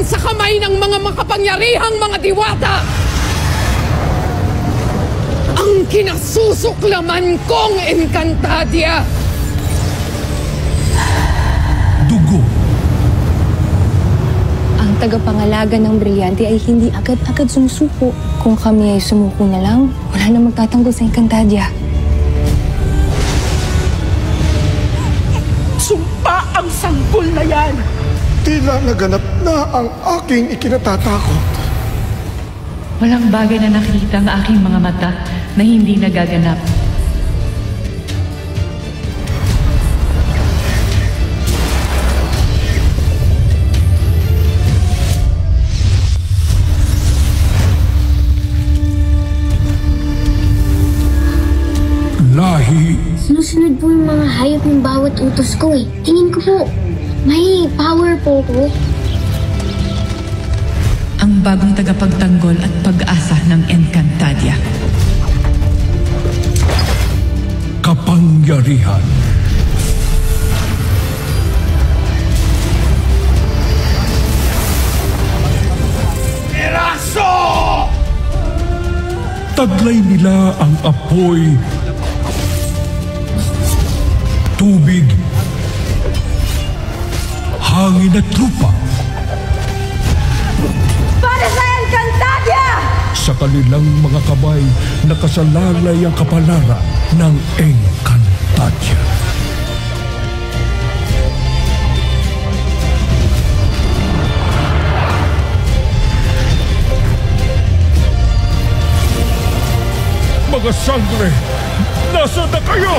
sa kamay ng mga makapangyarihang mga diwata. Ang kinasusuklaman kong Encantadia. Dugo. Ang tagapangalaga ng brilyante ay hindi agad-agad sumusuko. Kung kami ay sumuko na lang, wala na magtatanggol sa Encantadia. Sumpa ang sanggol na yan! Tila naganap na ang aking ikinatatakot. Walang bagay na nakikita ang aking mga mata na hindi nagaganap. Lahi. Sinusunod po yung mga hayop ng bawat utos ko eh. Tingin ko po, may power po ko. Ang bagong tagapagtanggol at pag-asa ng Encantadia. Kapangyarihan. Eraso! Taglay nila ang apoy, tubig, hangin at lupa. Para sa Encantadia! Sa kanilang mga kamay, nakasalalay ang kapalaran ng Encantadia. Mga sangre, nasaan na kayo?